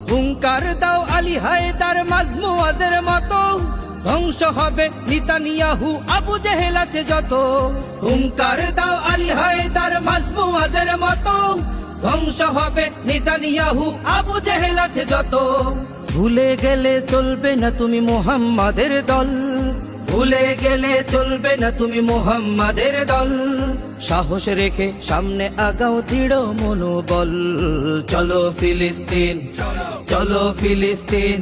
হুঙ্কার দাও আলী হায়দার মাজমুআজের মতো, ধ্বংস হবে নেতানিয়াহু আবু জেহেল আছে যত। হুঙ্কার দাও আলী হায়দার মাজমুআজের মতো, ধ্বংস হবে নেতানিয়াহু আবু জেহেল আছে যত। ভুলে গেলে চলবে না তুমি মুহাম্মাদের দল, ভুলে গেলে চলবে না তুমি মুহাম্মাদের দল। সাহস রেখে সামনে আগাও দৃঢ় মনোবল। চলো ফিলিস্তিন, চলো ফিলিস্তিন,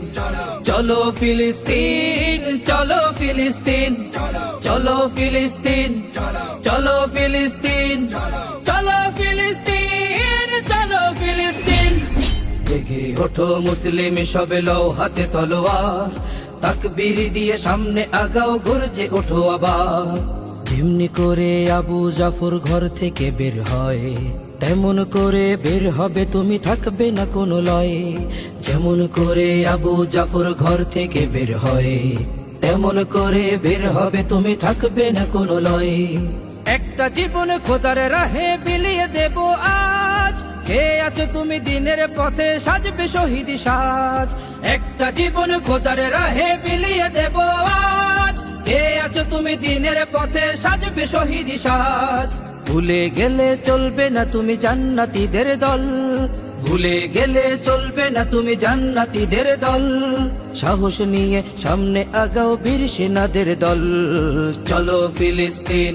চলো ফিলিস্তিন, চলো ফিলিস্তিন, চলো ফিলিস্তিন, চলো ফিলিস্তিন, চলো ফিলিস্তিন, চলো ফিলিস্তিন। জেগে ওঠো মুসলিম সবে, লও হাতে তলোয়ার, তাকবীর দিয়ে সামনে আগাও, গর্জে ওঠো আবার। যেমনি করে আবু জাফর ঘর থেকে বের হয়, তেমন করে বের হবে তুমি, থাকবে না কোনো লয়। যেমন করে আবু জাফর ঘর থেকে বের হয়, তেমন করে বের হবে তুমি, থাকবে না কোনো লয়। একটা জীবন খোদার রাহে বিলিয়ে দেব আজ, কে আছো তুমি দিনের পথে সাজবে শহীদি সাজ। একটা জীবন খোদার রাহে বিলিয়ে দেব আজ, কে আছো তুমি দিনের পথে সাজবে শহীদি সাজ। ভুলে গেলে চলবে না তুমি জান্নাতীদের দল, ভুলে গেলে চলবে না তুমি জান্নাতীদের দল। সাহস নিয়ে সামনে আগাও বীর সেনাদের দল। চলো ফিলিস্তিন,